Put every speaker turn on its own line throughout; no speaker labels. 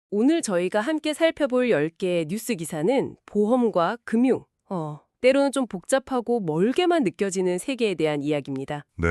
오늘 저희가 함께 살펴볼 10개의 뉴스 기사는 보험과 금융, 때로는 좀 복잡하고 멀게만 느껴지는 세계에 대한 이야기입니다.
네,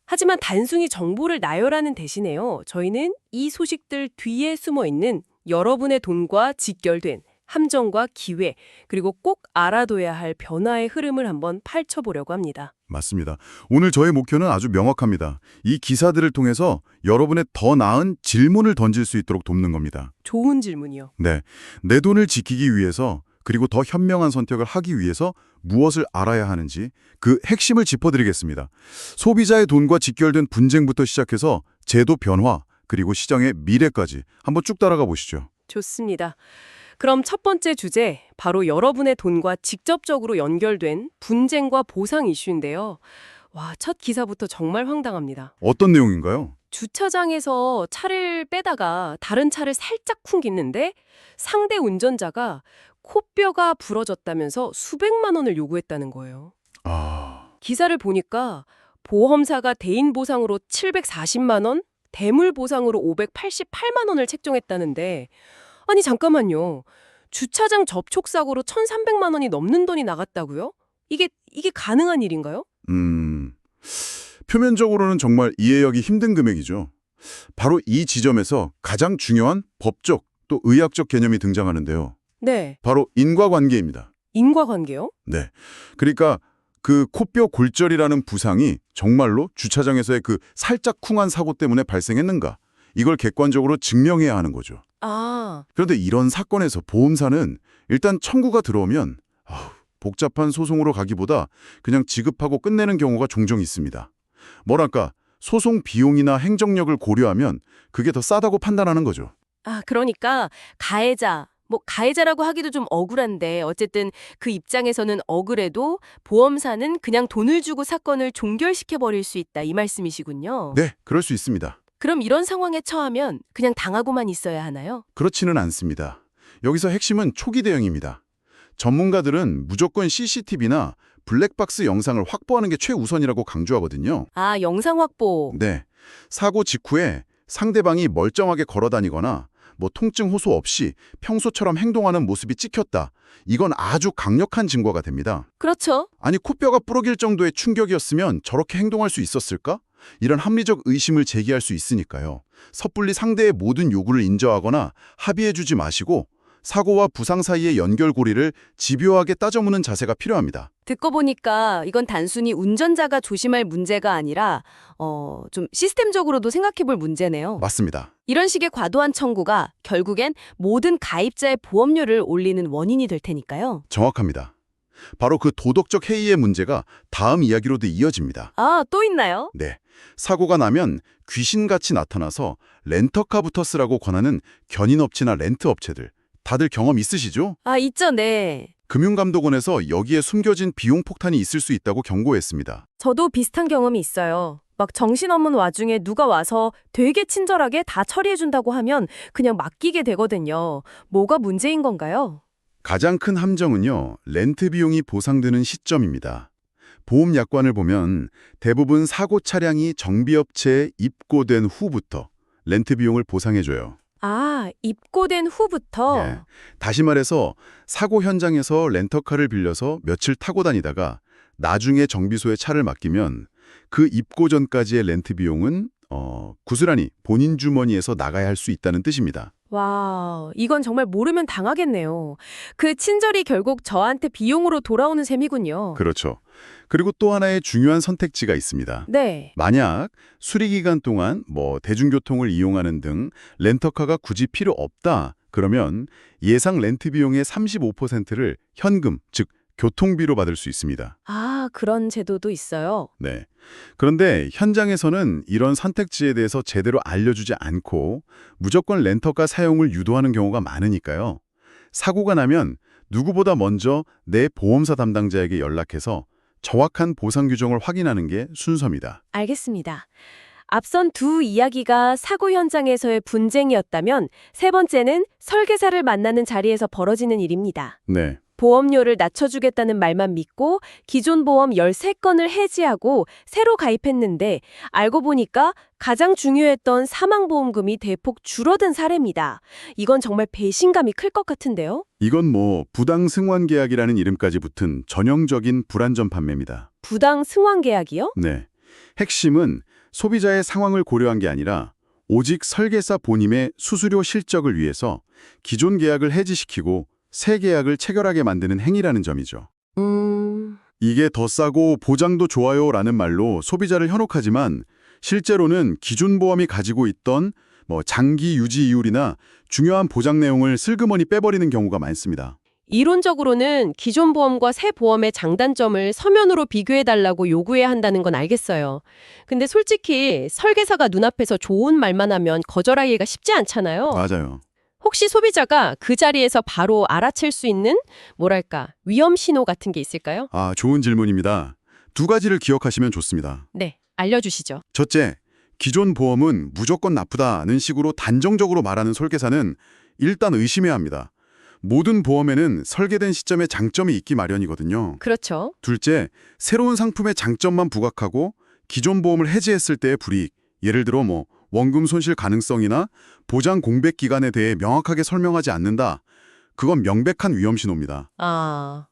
하지만 단순히 정보를 나열하는 대신에요. 저희는 이 소식들 뒤에 숨어 있는 여러분의 돈과 직결된 함정과 기회, 그리고 꼭 알아둬야 할 변화의 흐름을 한번 파헤쳐보려고 합니다.
맞습니다. 오늘 저의 목표는 아주 명확합니다. 이 기사들을 통해서 여러분의 더 나은 질문을 던질 수 있도록 돕는 겁니다.
좋은 질문이요.
네, 내 돈을 지키기 위해서 그리고 더 현명한 선택을 하기 위해서 무엇을 알아야 하는지 그 핵심을 짚어드리겠습니다. 소비자의 돈과 직결된 분쟁부터 시작해서 제도 변화, 그리고 시장의 미래까지 한번 쭉 따라가 보시죠.
좋습니다. 그럼 첫 번째 주제, 바로 여러분의 돈과 직접적으로 연결된 분쟁과 보상 이슈인데요. 와, 첫 기사부터 정말 황당합니다.
어떤 내용인가요?
주차장에서 차를 빼다가 다른 차를 살짝 쿵기는데 상대 운전자가 코뼈가 부러졌다면서 수백만 원을 요구했다는 거예요.
아,
기사를 보니까 보험사가 대인 보상으로 740만 원, 대물 보상으로 588만 원을 책정했다는데 아니 잠깐만요. 주차장 접촉 사고로 1,300만 원이 넘는 돈이 나갔다고요? 이게 가능한 일인가요?
표면적으로는 정말 이해하기 힘든 금액이죠. 바로 이 지점에서 가장 중요한 법적 또 의학적 개념이 등장하는데요.
네.
바로 인과관계입니다.
인과관계요?
네. 그러니까 그 코뼈 골절이라는 부상이 정말로 주차장에서의 그 살짝 쿵한 사고 때문에 발생했는가? 이걸 객관적으로 증명해야 하는 거죠.
아,
그런데 이런 사건에서 보험사는 일단 청구가 들어오면 복잡한 소송으로 가기보다 그냥 지급하고 끝내는 경우가 종종 있습니다. 뭐랄까, 소송 비용이나 행정력을 고려하면 그게 더 싸다고 판단하는 거죠.
그러니까 가해자라고 하기도 좀 억울한데 어쨌든 그 입장에서는 억울해도 보험사는 그냥 돈을 주고 사건을 종결시켜버릴 수 있다 이 말씀이시군요.
네, 그럴 수 있습니다.
그럼 이런 상황에 처하면 그냥 당하고만 있어야 하나요?
그렇지는 않습니다. 여기서 핵심은 초기 대응입니다. 전문가들은 무조건 CCTV나 블랙박스 영상을 확보하는 게 최우선이라고 강조하거든요.
영상 확보.
네, 사고 직후에 상대방이 멀쩡하게 걸어다니거나 통증 호소 없이 평소처럼 행동하는 모습이 찍혔다. 이건 아주 강력한 증거가 됩니다.
그렇죠.
아니, 코뼈가 부러질 정도의 충격이었으면 저렇게 행동할 수 있었을까? 이런 합리적 의심을 제기할 수 있으니까요. 섣불리 상대의 모든 요구를 인정하거나 합의해주지 마시고 사고와 부상 사이의 연결고리를 집요하게 따져무는 자세가 필요합니다.
듣고 보니까 이건 단순히 운전자가 조심할 문제가 아니라 좀 시스템적으로도 생각해 볼 문제네요.
맞습니다.
이런 식의 과도한 청구가 결국엔 모든 가입자의 보험료를 올리는 원인이 될 테니까요.
정확합니다. 바로 그 도덕적 해이의 문제가 다음 이야기로도 이어집니다.
또 있나요?
네, 사고가 나면 귀신같이 나타나서 렌터카부터 쓰라고 권하는 견인업체나 렌트업체들. 다들 경험 있으시죠?
있죠, 네.
금융감독원에서 여기에 숨겨진 비용 폭탄이 있을 수 있다고 경고했습니다.
저도 비슷한 경험이 있어요. 막 정신없는 와중에 누가 와서 되게 친절하게 다 처리해준다고 하면 그냥 맡기게 되거든요. 뭐가 문제인 건가요?
가장 큰 함정은요, 렌트 비용이 보상되는 시점입니다. 보험 약관을 보면 대부분 사고 차량이 정비업체에 입고된 후부터 렌트 비용을 보상해줘요.
입고된 후부터?
예. 다시 말해서 사고 현장에서 렌터카를 빌려서 며칠 타고 다니다가 나중에 정비소에 차를 맡기면 그 입고 전까지의 렌트 비용은 구스란히 본인 주머니에서 나가야 할 수 있다는 뜻입니다.
와, 이건 정말 모르면 당하겠네요. 그 친절이 결국 저한테 비용으로 돌아오는 셈이군요.
그렇죠. 그리고 또 하나의 중요한 선택지가 있습니다.
네.
만약 수리기간 동안 대중교통을 이용하는 등 렌터카가 굳이 필요 없다, 그러면 예상 렌트 비용의 35%를 현금, 즉 교통비로 받을 수 있습니다.
그런 제도도 있어요.
네. 그런데 현장에서는 이런 선택지에 대해서 제대로 알려주지 않고 무조건 렌터카 사용을 유도하는 경우가 많으니까요. 사고가 나면 누구보다 먼저 내 보험사 담당자에게 연락해서 정확한 보상 규정을 확인하는 게 순서입니다.
알겠습니다. 앞선 두 이야기가 사고 현장에서의 분쟁이었다면 세 번째는 설계사를 만나는 자리에서 벌어지는 일입니다.
네.
보험료를 낮춰주겠다는 말만 믿고 기존 보험 13건을 해지하고 새로 가입했는데 알고 보니까 가장 중요했던 사망보험금이 대폭 줄어든 사례입니다. 이건 정말 배신감이 클 것 같은데요?
이건 뭐 부당 승환 계약이라는 이름까지 붙은 전형적인 불안전 판매입니다.
부당 승환 계약이요?
네. 핵심은 소비자의 상황을 고려한 게 아니라 오직 설계사 본인의 수수료 실적을 위해서 기존 계약을 해지시키고 새 계약을 체결하게 만드는 행위라는 점이죠. 이게 더 싸고 보장도 좋아요라는 말로 소비자를 현혹하지만 실제로는 기존 보험이 가지고 있던 장기 유지 이율이나 중요한 보장 내용을 슬그머니 빼버리는 경우가 많습니다.
이론적으로는 기존 보험과 새 보험의 장단점을 서면으로 비교해달라고 요구해야 한다는 건 알겠어요. 근데 솔직히 설계사가 눈앞에서 좋은 말만 하면 거절하기가 쉽지 않잖아요.
맞아요.
혹시 소비자가 그 자리에서 바로 알아챌 수 있는 위험 신호 같은 게 있을까요?
좋은 질문입니다. 두 가지를 기억하시면 좋습니다.
네, 알려주시죠.
첫째, 기존 보험은 무조건 나쁘다는 식으로 단정적으로 말하는 설계사는 일단 의심해야 합니다. 모든 보험에는 설계된 시점에 장점이 있기 마련이거든요.
그렇죠.
둘째, 새로운 상품의 장점만 부각하고 기존 보험을 해지했을 때의 불이익, 예를 들어 원금 손실 가능성이나 보장 공백 기간에 대해 명확하게 설명하지 않는다. 그건 명백한 위험 신호입니다.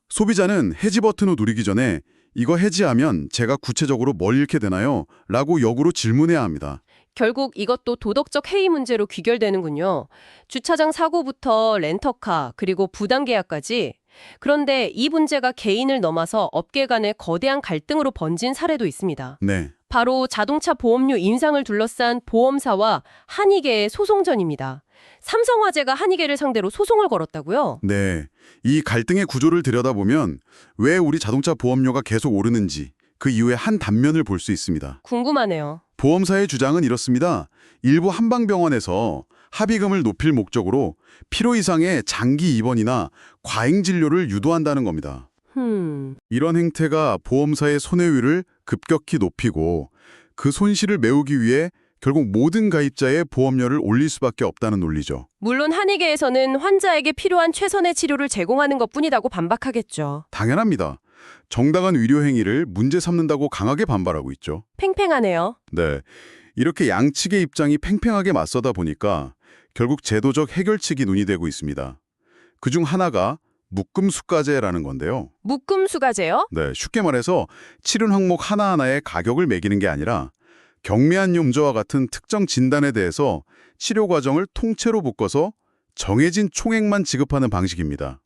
소비자는 해지 버튼을 누르기 전에 이거 해지하면 제가 구체적으로 뭘 잃게 되나요? 라고 역으로 질문해야 합니다.
결국 이것도 도덕적 해이 문제로 귀결되는군요. 주차장 사고부터 렌터카 그리고 부당 계약까지. 그런데 이 문제가 개인을 넘어서 업계 간의 거대한 갈등으로 번진 사례도 있습니다.
네.
바로 자동차 보험료 인상을 둘러싼 보험사와 한의계의 소송전입니다. 삼성화재가 한의계를 상대로 소송을 걸었다고요?
네. 이 갈등의 구조를 들여다보면 왜 우리 자동차 보험료가 계속 오르는지 그 이유의 한 단면을 볼 수 있습니다.
궁금하네요.
보험사의 주장은 이렇습니다. 일부 한방병원에서 합의금을 높일 목적으로 필요 이상의 장기 입원이나 과잉 진료를 유도한다는 겁니다. 이런 행태가 보험사의 손해율을 급격히 높이고 그 손실을 메우기 위해 결국 모든 가입자의 보험료를 올릴 수밖에 없다는 논리죠.
물론 한의계에서는 환자에게 필요한 최선의 치료를 제공하는 것뿐이라고 반박하겠죠.
당연합니다. 정당한 의료 행위를 문제 삼는다고 강하게 반발하고 있죠.
팽팽하네요.
네. 이렇게 양측의 입장이 팽팽하게 맞서다 보니까 결국 제도적 해결책이 논의되고 있습니다. 그중 하나가 묶음수가제라는 건데요.
묶음수가제요?
네, 쉽게 말해서 치료 항목 하나하나의 가격을 매기는 게 아니라 경미한 염조와 같은 특정 진단에 대해서 치료 과정을 통째로 묶어서 정해진 총액만 지급하는 방식입니다.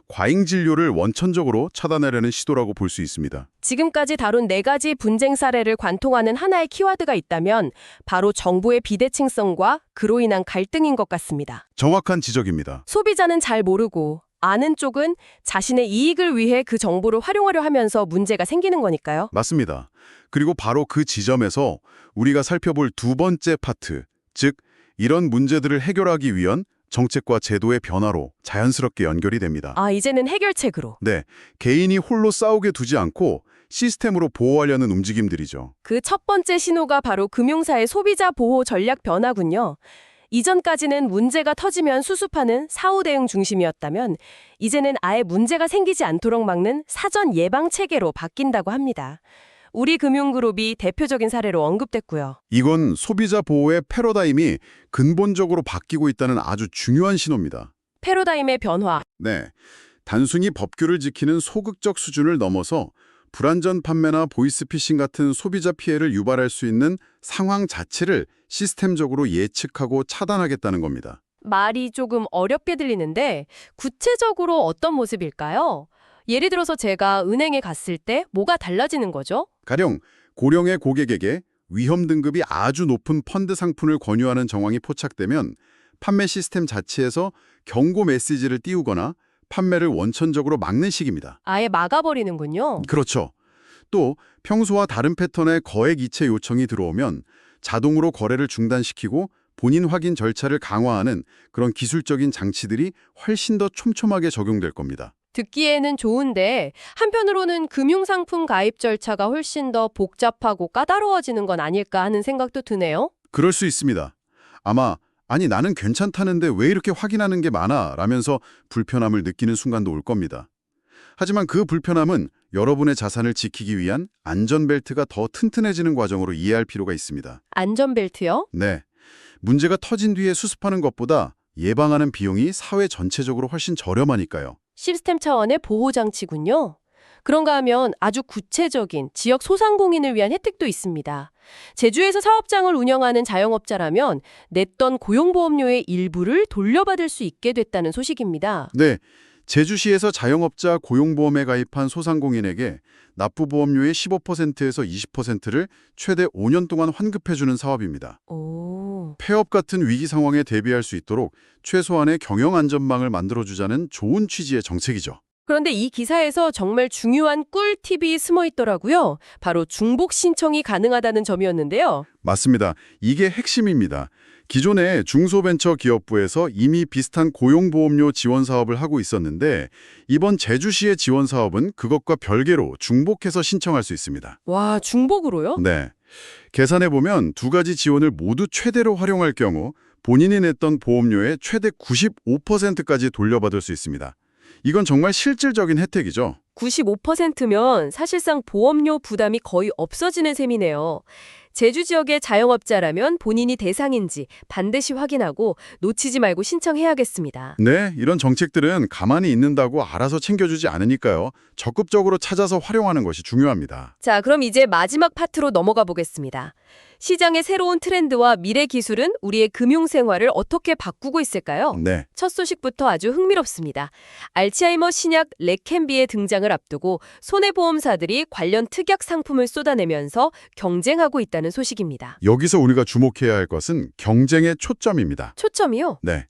과잉 진료를 원천적으로 차단하려는 시도라고 볼 수 있습니다.
지금까지 다룬 4가지 분쟁 사례를 관통하는 하나의 키워드가 있다면 바로 정보의 비대칭성과 그로 인한 갈등인 것 같습니다.
정확한 지적입니다.
소비자는 잘 모르고 아는 쪽은 자신의 이익을 위해 그 정보를 활용하려 하면서 문제가 생기는 거니까요.
맞습니다. 그리고 바로 그 지점에서 우리가 살펴볼 두 번째 파트, 즉 이런 문제들을 해결하기 위한 정책과 제도의 변화로 자연스럽게 연결이 됩니다.
이제는 해결책으로.
네, 개인이 홀로 싸우게 두지 않고 시스템으로 보호하려는 움직임들이죠.
그 첫 번째 신호가 바로 금융사의 소비자 보호 전략 변화군요. 이전까지는 문제가 터지면 수습하는 사후 대응 중심이었다면 이제는 아예 문제가 생기지 않도록 막는 사전 예방 체계로 바뀐다고 합니다. 우리 금융그룹이 대표적인 사례로 언급됐고요.
이건 소비자 보호의 패러다임이 근본적으로 바뀌고 있다는 아주 중요한 신호입니다.
패러다임의 변화.
네, 단순히 법규를 지키는 소극적 수준을 넘어서 불안전 판매나 보이스피싱 같은 소비자 피해를 유발할 수 있는 상황 자체를 시스템적으로 예측하고 차단하겠다는 겁니다.
말이 조금 어렵게 들리는데 구체적으로 어떤 모습일까요? 예를 들어서 제가 은행에 갔을 때 뭐가 달라지는 거죠?
가령 고령의 고객에게 위험 등급이 아주 높은 펀드 상품을 권유하는 정황이 포착되면 판매 시스템 자체에서 경고 메시지를 띄우거나 판매를 원천적으로 막는 식입니다.
아예 막아버리는군요.
그렇죠. 또 평소와 다른 패턴의 거액 이체 요청이 들어오면 자동으로 거래를 중단시키고 본인 확인 절차를 강화하는 그런 기술적인 장치들이 훨씬 더 촘촘하게 적용될 겁니다.
듣기에는 좋은데 한편으로는 금융상품 가입 절차가 훨씬 더 복잡하고 까다로워지는 건 아닐까 하는 생각도 드네요.
그럴 수 있습니다. 아마 아니 나는 괜찮다는데 왜 이렇게 확인하는 게 많아? 라면서 불편함을 느끼는 순간도 올 겁니다. 하지만 그 불편함은 여러분의 자산을 지키기 위한 안전벨트가 더 튼튼해지는 과정으로 이해할 필요가 있습니다.
안전벨트요?
네. 문제가 터진 뒤에 수습하는 것보다 예방하는 비용이 사회 전체적으로 훨씬 저렴하니까요.
시스템 차원의 보호장치군요. 그런가 하면 아주 구체적인 지역 소상공인을 위한 혜택도 있습니다. 제주에서 사업장을 운영하는 자영업자라면 냈던 고용보험료의 일부를 돌려받을 수 있게 됐다는 소식입니다.
네. 제주시에서 자영업자 고용보험에 가입한 소상공인에게 납부보험료의 15%에서 20%를 최대 5년 동안 환급해주는 사업입니다.
오,
폐업 같은 위기 상황에 대비할 수 있도록 최소한의 경영 안전망을 만들어주자는 좋은 취지의 정책이죠.
그런데 이 기사에서 정말 중요한 꿀팁이 숨어 있더라고요. 바로 중복 신청이 가능하다는 점이었는데요.
맞습니다. 이게 핵심입니다. 기존에 중소벤처기업부에서 이미 비슷한 고용보험료 지원 사업을 하고 있었는데 이번 제주시의 지원 사업은 그것과 별개로 중복해서 신청할 수 있습니다.
와, 중복으로요?
네. 계산해보면 두 가지 지원을 모두 최대로 활용할 경우 본인이 냈던 보험료의 최대 95%까지 돌려받을 수 있습니다. 이건 정말 실질적인 혜택이죠.
95%면 사실상 보험료 부담이 거의 없어지는 셈이네요. 제주 지역의 자영업자라면 본인이 대상인지 반드시 확인하고 놓치지 말고 신청해야겠습니다.
네, 이런 정책들은 가만히 있는다고 알아서 챙겨주지 않으니까요. 적극적으로 찾아서 활용하는 것이 중요합니다.
자, 그럼 이제 마지막 파트로 넘어가 보겠습니다. 시장의 새로운 트렌드와 미래 기술은 우리의 금융 생활을 어떻게 바꾸고 있을까요?
네,
첫 소식부터 아주 흥미롭습니다. 알츠하이머 신약 레켐비의 등장을 앞두고 손해보험사들이 관련 특약 상품을 쏟아내면서 경쟁하고 있다는 소식입니다.
여기서 우리가 주목해야 할 것은 경쟁의 초점입니다.
초점이요?
네.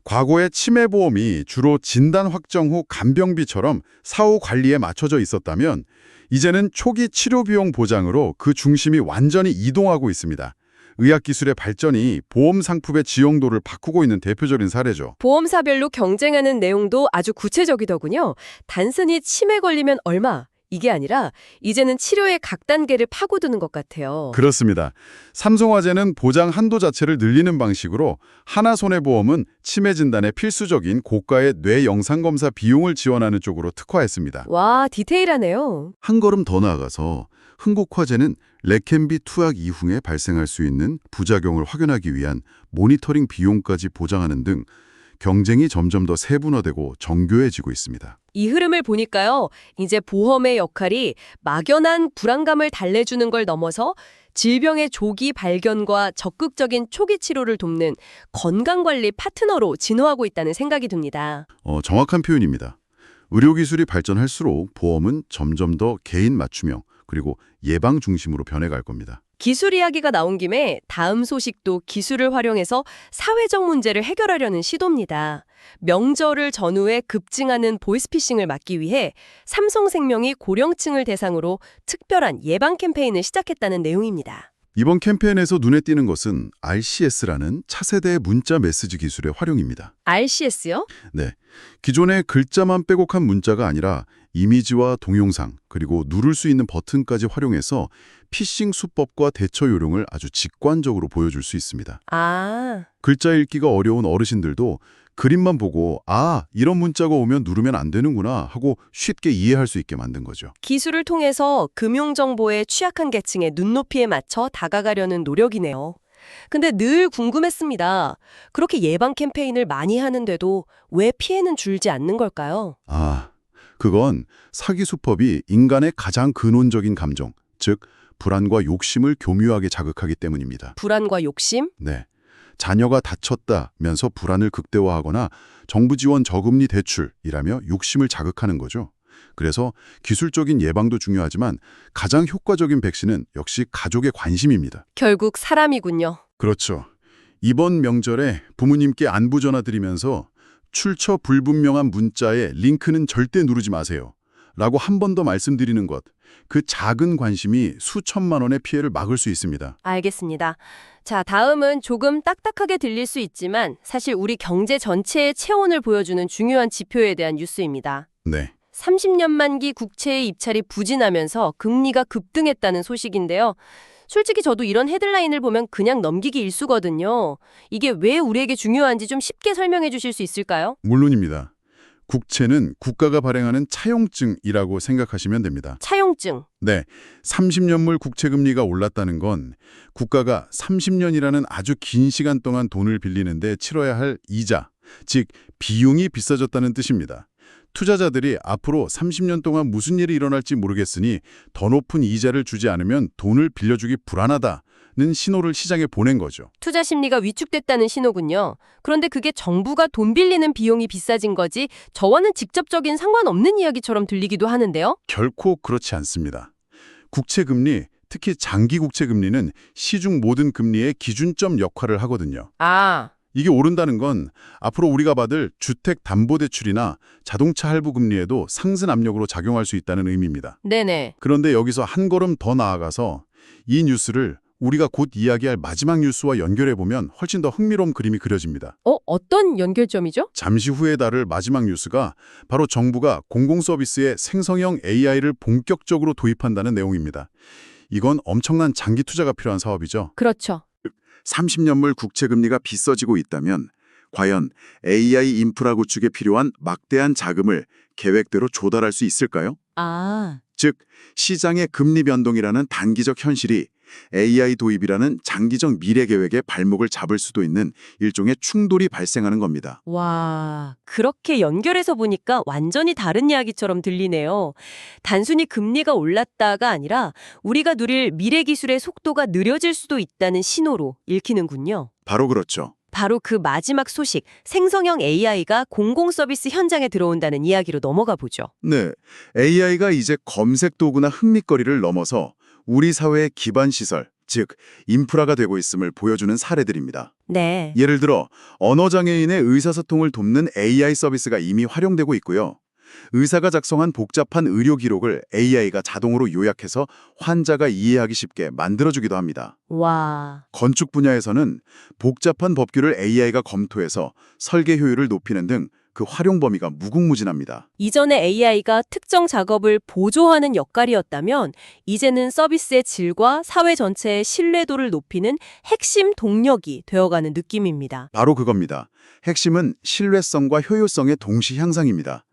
과거의 치매보험이 주로 진단 확정 후 간병비처럼 사후 관리에 맞춰져 있었다면 이제는 초기 치료 비용 보장으로 그 중심이 완전히 이동하고 있습니다. 의학기술의 발전이 보험 상품의 지용도를 바꾸고 있는 대표적인 사례죠.
보험사별로 경쟁하는 내용도 아주 구체적이더군요. 단순히 치매 걸리면 얼마, 이게 아니라 이제는 치료의 각 단계를 파고드는 것 같아요.
그렇습니다. 삼성화재는 보장 한도 자체를 늘리는 방식으로 하나손해보험은 치매 진단에 필수적인 고가의 뇌 영상검사 비용을 지원하는 쪽으로 특화했습니다.
와, 디테일하네요.
한 걸음 더 나아가서 흥국화재는 레켐비 투약 이후에 발생할 수 있는 부작용을 확인하기 위한 모니터링 비용까지 보장하는 등 경쟁이 점점 더 세분화되고 정교해지고 있습니다.
이 흐름을 보니까요, 이제 보험의 역할이 막연한 불안감을 달래주는 걸 넘어서 질병의 조기 발견과 적극적인 초기 치료를 돕는 건강관리 파트너로 진화하고 있다는 생각이 듭니다.
정확한 표현입니다. 의료기술이 발전할수록 보험은 점점 더 개인 맞춤형 그리고 예방 중심으로 변해갈 겁니다.
기술 이야기가 나온 김에 다음 소식도 기술을 활용해서 사회적 문제를 해결하려는 시도입니다. 명절을 전후해 급증하는 보이스피싱을 막기 위해 삼성생명이 고령층을 대상으로 특별한 예방 캠페인을 시작했다는 내용입니다.
이번 캠페인에서 눈에 띄는 것은 RCS라는 차세대 문자 메시지 기술의 활용입니다.
RCS요?
네, 기존의 글자만 빼곡한 문자가 아니라 이미지와 동영상, 그리고 누를 수 있는 버튼까지 활용해서 피싱 수법과 대처 요령을 아주 직관적으로 보여줄 수 있습니다.
아,
글자 읽기가 어려운 어르신들도 그림만 보고 이런 문자가 오면 누르면 안 되는구나 하고 쉽게 이해할 수 있게 만든 거죠.
기술을 통해서 금융정보에 취약한 계층의 눈높이에 맞춰 다가가려는 노력이네요. 근데 늘 궁금했습니다. 그렇게 예방 캠페인을 많이 하는데도 왜 피해는 줄지 않는 걸까요?
그건 사기 수법이 인간의 가장 근원적인 감정, 즉 불안과 욕심을 교묘하게 자극하기 때문입니다.
불안과 욕심?
네. 자녀가 다쳤다면서 불안을 극대화하거나 정부 지원 저금리 대출이라며 욕심을 자극하는 거죠. 그래서 기술적인 예방도 중요하지만 가장 효과적인 백신은 역시 가족의 관심입니다.
결국 사람이군요.
그렇죠. 이번 명절에 부모님께 안부 전화 드리면서 출처 불분명한 문자에 링크는 절대 누르지 마세요. 라고 한 번 더 말씀드리는 것. 그 작은 관심이 수천만 원의 피해를 막을 수 있습니다.
알겠습니다. 자, 다음은 조금 딱딱하게 들릴 수 있지만 사실 우리 경제 전체의 체온을 보여주는 중요한 지표에 대한 뉴스입니다.
네.
30년 만기 국채의 입찰이 부진하면서 금리가 급등했다는 소식인데요. 솔직히 저도 이런 헤드라인을 보면 그냥 넘기기 일쑤거든요. 이게 왜 우리에게 중요한지 좀 쉽게 설명해 주실 수 있을까요?
물론입니다. 국채는 국가가 발행하는 차용증이라고 생각하시면 됩니다.
차용증.
네, 30년물 국채 금리가 올랐다는 건 국가가 30년이라는 아주 긴 시간 동안 돈을 빌리는데 치러야 할 이자, 즉 비용이 비싸졌다는 뜻입니다. 투자자들이 앞으로 30년 동안 무슨 일이 일어날지 모르겠으니 더 높은 이자를 주지 않으면 돈을 빌려주기 불안하다는 신호를 시장에 보낸 거죠.
투자 심리가 위축됐다는 신호군요. 그런데 그게 정부가 돈 빌리는 비용이 비싸진 거지 저와는 직접적인 상관없는 이야기처럼 들리기도 하는데요.
결코 그렇지 않습니다. 국채 금리, 특히 장기 국채 금리는 시중 모든 금리의 기준점 역할을 하거든요.
아,
이게 오른다는 건 앞으로 우리가 받을 주택담보대출이나 자동차 할부 금리에도 상승 압력으로 작용할 수 있다는 의미입니다.
네네.
그런데 여기서 한 걸음 더 나아가서 이 뉴스를 우리가 곧 이야기할 마지막 뉴스와 연결해보면 훨씬 더 흥미로운 그림이 그려집니다.
어떤 연결점이죠?
잠시 후에 다룰 마지막 뉴스가 바로 정부가 공공서비스에 생성형 AI를 본격적으로 도입한다는 내용입니다. 이건 엄청난 장기 투자가 필요한 사업이죠.
그렇죠.
30년물 국채 금리가 비싸지고 있다면 과연 AI 인프라 구축에 필요한 막대한 자금을 계획대로 조달할 수 있을까요?
아,
즉, 시장의 금리 변동이라는 단기적 현실이 AI 도입이라는 장기적 미래 계획에 발목을 잡을 수도 있는 일종의 충돌이 발생하는 겁니다.
와, 그렇게 연결해서 보니까 완전히 다른 이야기처럼 들리네요. 단순히 금리가 올랐다가 아니라 우리가 누릴 미래 기술의 속도가 느려질 수도 있다는 신호로 읽히는군요.
바로 그렇죠.
바로 그 마지막 소식, 생성형 AI가 공공서비스 현장에 들어온다는 이야기로 넘어가 보죠.
네, AI가 이제 검색 도구나 흥미거리를 넘어서 우리 사회의 기반 시설, 즉 인프라가 되고 있음을 보여주는 사례들입니다.
네.
예를 들어 언어장애인의 의사소통을 돕는 AI 서비스가 이미 활용되고 있고요. 의사가 작성한 복잡한 의료 기록을 AI가 자동으로 요약해서 환자가 이해하기 쉽게 만들어주기도 합니다.
와,
건축 분야에서는 복잡한 법규를 AI가 검토해서 설계 효율을 높이는 등 그 활용 범위가 무궁무진합니다.
이전에 AI가 특정 작업을 보조하는 역할이었다면 이제는 서비스의 질과 사회 전체의 신뢰도를 높이는 핵심 동력이 되어가는 느낌입니다.
바로 그겁니다. 핵심은 신뢰성과 효율성의 동시 향상입니다.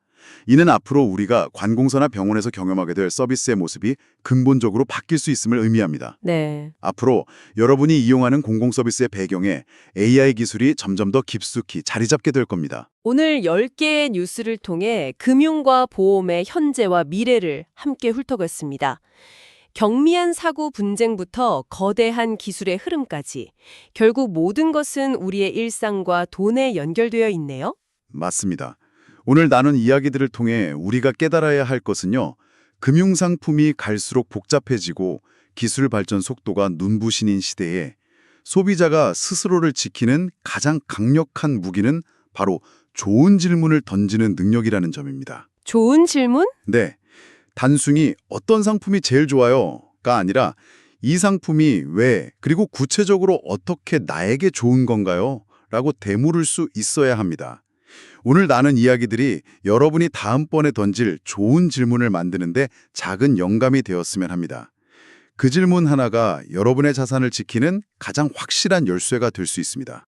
이는 앞으로 우리가 관공서나 병원에서 경험하게 될 서비스의 모습이 근본적으로 바뀔 수 있음을 의미합니다.
네.
앞으로 여러분이 이용하는 공공서비스의 배경에 AI 기술이 점점 더 깊숙이 자리 잡게 될 겁니다.
오늘 10개의 뉴스를 통해 금융과 보험의 현재와 미래를 함께 훑어봤습니다. 경미한 사고 분쟁부터 거대한 기술의 흐름까지 결국 모든 것은 우리의 일상과 돈에 연결되어 있네요.
맞습니다. 오늘 나눈 이야기들을 통해 우리가 깨달아야 할 것은요. 금융상품이 갈수록 복잡해지고 기술 발전 속도가 눈부신인 시대에 소비자가 스스로를 지키는 가장 강력한 무기는 바로 좋은 질문을 던지는 능력이라는 점입니다.
좋은 질문?
네, 단순히 어떤 상품이 제일 좋아요가 아니라 이 상품이 왜, 그리고 구체적으로 어떻게 나에게 좋은 건가요? 라고 되물을 수 있어야 합니다. 오늘 나눈 이야기들이 여러분이 다음번에 던질 좋은 질문을 만드는데 작은 영감이 되었으면 합니다. 그 질문 하나가 여러분의 자산을 지키는 가장 확실한 열쇠가 될 수 있습니다.